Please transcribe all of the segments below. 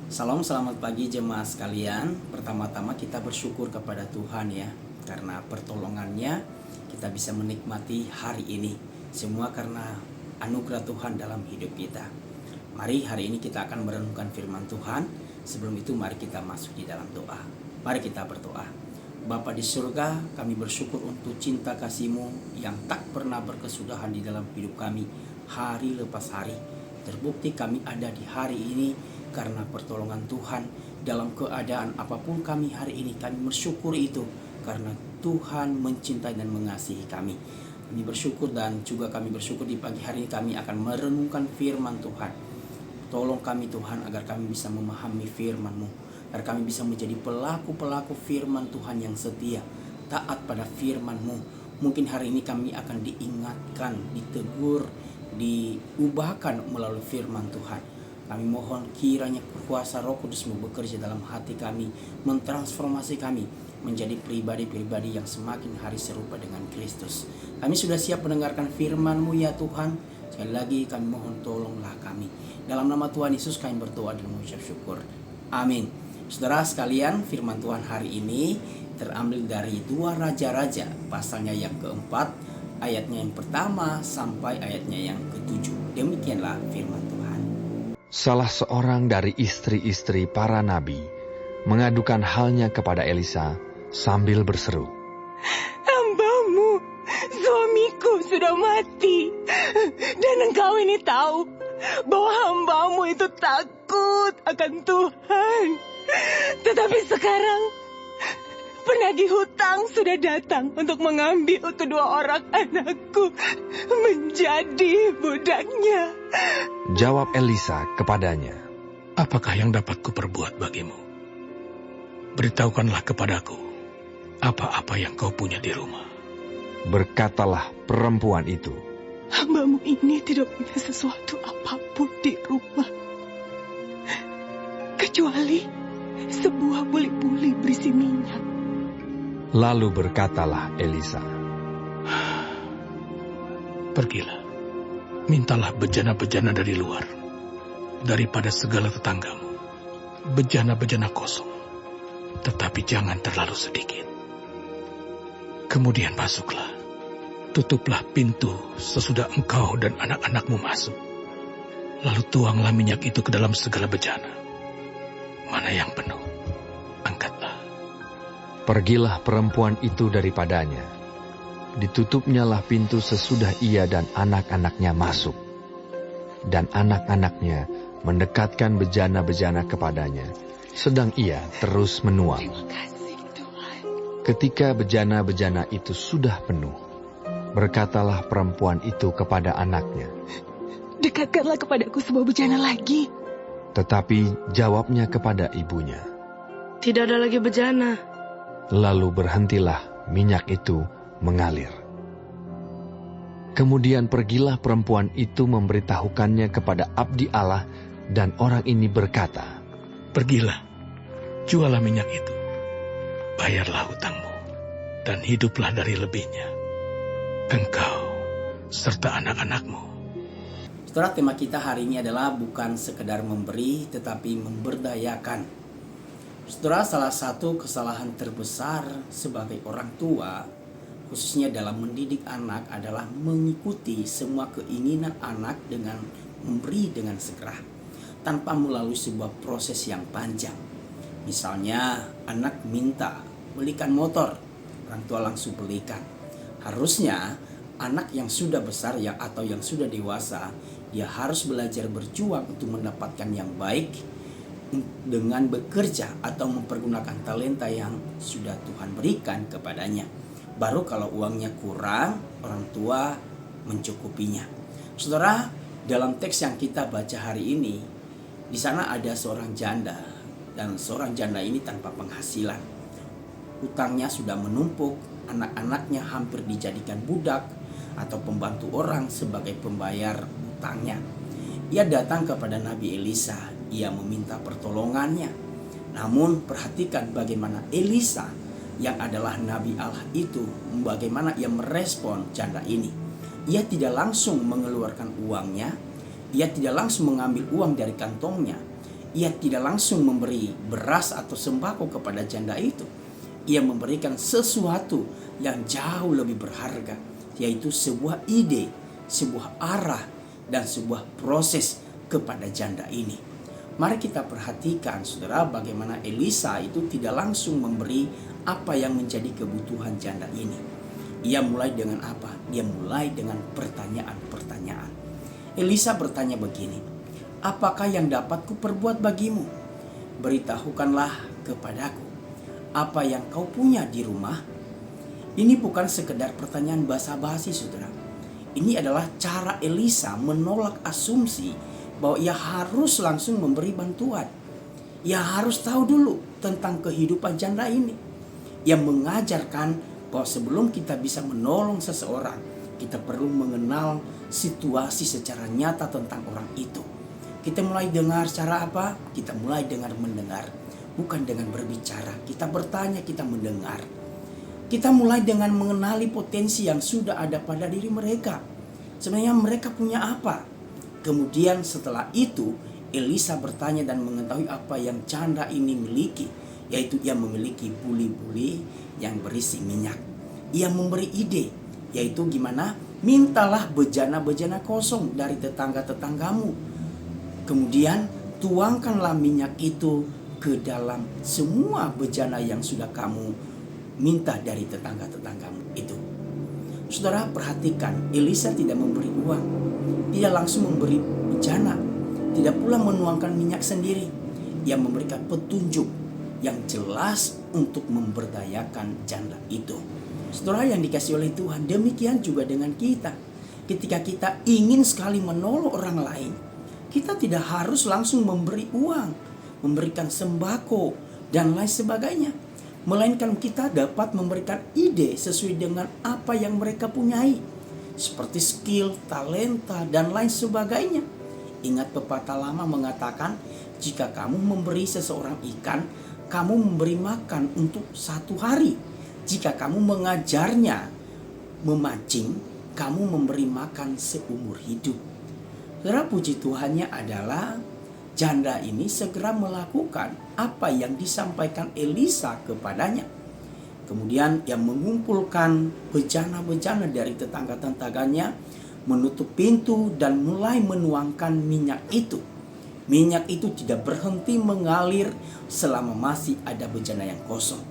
Salam, selamat pagi jemaat sekalian. Pertama-tama kita bersyukur kepada Tuhan ya, karena pertolongannya kita bisa menikmati hari ini. Semua karena anugerah Tuhan dalam hidup kita. Mari hari ini kita akan merenungkan firman Tuhan. Sebelum itu mari kita masuk di dalam doa. Mari kita berdoa. Bapa di surga, kami bersyukur untuk cinta kasih-Mu yang tak pernah berkesudahan di dalam hidup kami hari lepas hari. Terbukti kami ada di hari ini karena pertolongan Tuhan. Dalam keadaan apapun kami hari ini, kami bersyukur itu karena Tuhan mencintai dan mengasihi kami. Kami bersyukur dan juga kami bersyukur di pagi hari ini kami akan merenungkan firman Tuhan. Tolong kami Tuhan agar kami bisa memahami firman-Mu, agar kami bisa menjadi pelaku-pelaku firman Tuhan yang setia, taat pada firman-Mu. Mungkin hari ini kami akan diingatkan, ditegur, diubahkan melalui firman Tuhan. Kami mohon kiranya kuasa Roh Kudus-Mu bekerja dalam hati kami, mentransformasi kami menjadi pribadi-pribadi yang semakin hari serupa dengan Kristus. Kami sudah siap mendengarkan firman-Mu ya Tuhan. Sekali lagi kami mohon tolonglah kami. Dalam nama Tuhan Yesus kami berdoa dan mengucap syukur. Amin. Saudara sekalian, firman Tuhan hari ini terambil dari 2 Raja-Raja, pasalnya yang keempat, ayatnya yang pertama sampai ayatnya yang ketujuh. Demikianlah firman Tuhan. Salah seorang dari istri-istri para nabi mengadukan halnya kepada Elisa sambil berseru, "Hambamu, suamiku sudah mati, dan engkau ini tahu bahwa hambamu itu takut akan Tuhan. Tetapi sekarang penagih hutang sudah datang untuk mengambil kedua orang anakku menjadi budaknya." Jawab Elisa kepadanya, "Apakah yang dapat kuperbuat bagimu? Beritahukanlah kepadaku apa-apa yang kau punya di rumah." Berkatalah perempuan itu, "Hambamu ini tidak punya sesuatu apapun di rumah, kecuali sebuah buli-buli berisi minyak." Lalu berkatalah Elisa, "Pergilah, mintalah bejana-bejana dari luar, daripada segala tetanggamu, bejana-bejana kosong, tetapi jangan terlalu sedikit. Kemudian masuklah, tutuplah pintu sesudah engkau dan anak-anakmu masuk. Lalu tuanglah minyak itu ke dalam segala bejana. Mana yang penuh, angkatlah." Pergilah perempuan itu daripadanya. Ditutupnyalah pintu sesudah ia dan anak-anaknya masuk. Dan anak-anaknya mendekatkan bejana-bejana kepadanya, sedang ia terus menuang. Terima kasih Tuhan. Ketika bejana-bejana itu sudah penuh, berkatalah perempuan itu kepada anaknya. Dekatkanlah kepadaku sebuah bejana lagi. Tetapi jawabnya kepada ibunya. Tidak ada lagi bejana. Lalu berhentilah minyak itu mengalir. Kemudian pergilah perempuan itu memberitahukannya kepada abdi Allah, dan orang ini berkata, Pergilah, jualah minyak itu, bayarlah hutangmu, dan hiduplah dari lebihnya, engkau serta anak-anakmu." Saudara, tema kita hari ini adalah bukan sekedar memberi, tetapi memberdayakan. Saudara, salah satu kesalahan terbesar sebagai orang tua, khususnya dalam mendidik anak, adalah mengikuti semua keinginan anak dengan memberi dengan segera, tanpa melalui sebuah proses yang panjang. Misalnya, anak minta belikan motor, orang tua langsung belikan. Harusnya anak yang sudah besar atau yang sudah dewasa, dia harus belajar berjuang untuk mendapatkan yang baik dengan bekerja atau mempergunakan talenta yang sudah Tuhan berikan kepadanya. Baru kalau uangnya kurang, orang tua mencukupinya. Saudara, dalam teks yang kita baca hari ini, di sana ada seorang janda, dan seorang janda ini tanpa penghasilan. Hutangnya sudah menumpuk, anak-anaknya hampir dijadikan budak atau pembantu orang sebagai pembayar hutangnya. Ia datang kepada Nabi Elisa, ia meminta pertolongannya. Namun perhatikan bagaimana Elisa yang adalah Nabi Allah itu, bagaimana ia merespon janda ini. Ia tidak langsung mengeluarkan uangnya, ia tidak langsung mengambil uang dari kantongnya. ia tidak langsung memberi beras atau sembako kepada janda itu. Ia memberikan sesuatu yang jauh lebih berharga, yaitu sebuah ide, sebuah arah, dan sebuah proses kepada janda ini. Mari kita perhatikan, saudara, bagaimana Elisa itu tidak langsung memberi apa yang menjadi kebutuhan janda ini. Ia mulai dengan apa? Dia mulai dengan pertanyaan-pertanyaan. Elisa bertanya begini, apakah yang dapat kuperbuat bagimu? Beritahukanlah kepadaku, apa yang kau punya di rumah? Ini bukan sekedar pertanyaan basa-basi, saudara. Ini adalah cara Elisa menolak asumsi bahwa ia harus langsung memberi bantuan. Ia harus tahu dulu tentang kehidupan janda ini. Ia mengajarkan bahwa sebelum kita bisa menolong seseorang, kita perlu mengenal situasi secara nyata tentang orang itu. Kita mulai dengar cara apa? Kita mulai dengan mendengar, bukan dengan berbicara. Kita bertanya, kita mendengar. Kita mulai dengan mengenali potensi yang sudah ada pada diri mereka. Sebenarnya mereka punya apa? Kemudian setelah itu Elisa bertanya dan mengetahui apa yang janda ini miliki, yaitu ia memiliki buli-buli yang berisi minyak. Ia memberi ide, yaitu gimana? Mintalah bejana-bejana kosong dari tetangga-tetanggamu. Kemudian tuangkanlah minyak itu ke dalam semua bejana yang sudah kamu minta dari tetangga-tetanggamu itu. Saudara, perhatikan, Elisa tidak memberi uang, tidak langsung memberi bejana, tidak pula menuangkan minyak sendiri. Ia memberikan petunjuk yang jelas untuk memberdayakan janda itu. Saudara yang dikasih oleh Tuhan, demikian juga dengan kita. Ketika kita ingin sekali menolong orang lain, kita tidak harus langsung memberi uang, memberikan sembako, dan lain sebagainya. Melainkan kita dapat memberikan ide sesuai dengan apa yang mereka punyai, seperti skill, talenta, dan lain sebagainya. Ingat pepatah lama mengatakan, jika kamu memberi seseorang ikan, kamu memberi makan untuk 1 hari. Jika kamu mengajarnya memancing, kamu memberi makan seumur hidup. Saudara, puji Tuhannya adalah janda ini segera melakukan apa yang disampaikan Elisa kepadanya. Kemudian ia mengumpulkan bejana-bejana dari tetangga-tetangganya, menutup pintu dan mulai menuangkan minyak itu. Minyak itu tidak berhenti mengalir selama masih ada bejana yang kosong.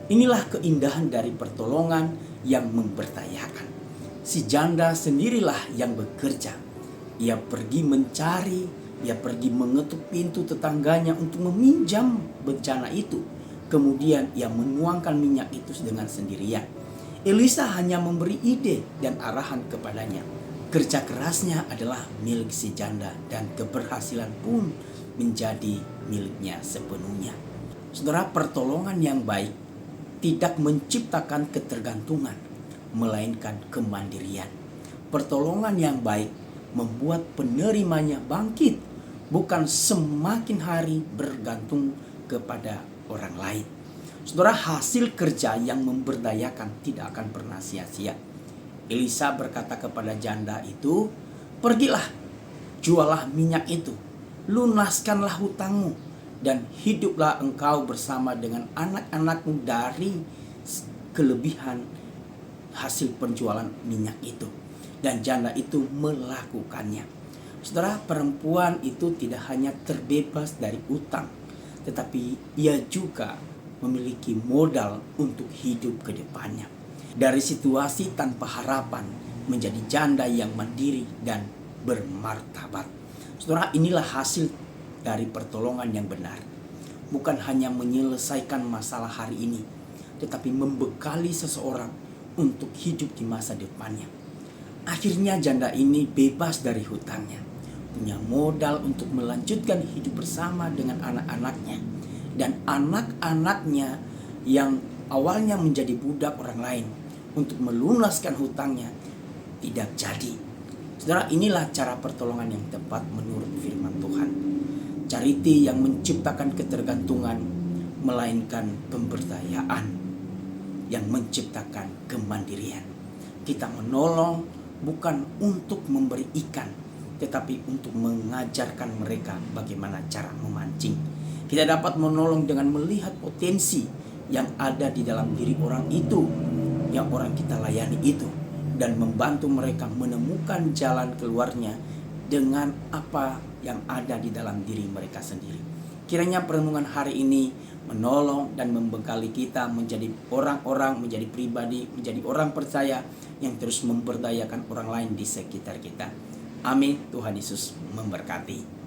Inilah keindahan dari pertolongan yang memberdayakan. Si janda sendirilah yang bekerja. Ia pergi mencari, ia pergi mengetuk pintu tetangganya untuk meminjam bejana itu. Kemudian ia menuangkan minyak itu dengan sendirian. Elisa hanya memberi ide dan arahan kepadanya. Kerja kerasnya adalah milik si janda dan keberhasilan pun menjadi miliknya sepenuhnya. Saudara, pertolongan yang baik tidak menciptakan ketergantungan, melainkan kemandirian. Pertolongan yang baik membuat penerimanya bangkit, bukan semakin hari bergantung kepada orang lain. Saudara, hasil kerja yang memberdayakan tidak akan pernah sia-sia. Elisa berkata kepada janda itu, pergilah, jualah minyak itu, lunaskanlah hutangmu, dan hiduplah engkau bersama dengan anak-anakmu dari kelebihan hasil penjualan minyak itu. Dan janda itu melakukannya. Saudara, perempuan itu tidak hanya terbebas dari utang, tetapi ia juga memiliki modal untuk hidup ke depannya. Dari situasi tanpa harapan menjadi janda yang mandiri dan bermartabat. Saudara, inilah hasil dari pertolongan yang benar. Bukan hanya menyelesaikan masalah hari ini, tetapi membekali seseorang untuk hidup di masa depannya. Akhirnya janda ini bebas dari hutangnya, punya modal untuk melanjutkan hidup bersama dengan anak-anaknya. Dan anak-anaknya yang awalnya menjadi budak orang lain untuk melunaskan hutangnya tidak jadi. Saudara, inilah cara pertolongan yang tepat menurut firman Tuhan. Charity yang menciptakan ketergantungan, melainkan pemberdayaan yang menciptakan kemandirian. Kita menolong bukan untuk memberi ikan, tetapi untuk mengajarkan mereka bagaimana cara memancing. Kita dapat menolong dengan melihat potensi yang ada di dalam diri orang itu, yang orang kita layani itu, dan membantu mereka menemukan jalan keluarnya dengan apa yang ada di dalam diri mereka sendiri. Kiranya perenungan hari ini menolong dan membekali kita menjadi orang-orang, menjadi pribadi, menjadi orang percaya yang terus memberdayakan orang lain di sekitar kita. Amin. Tuhan Yesus memberkati.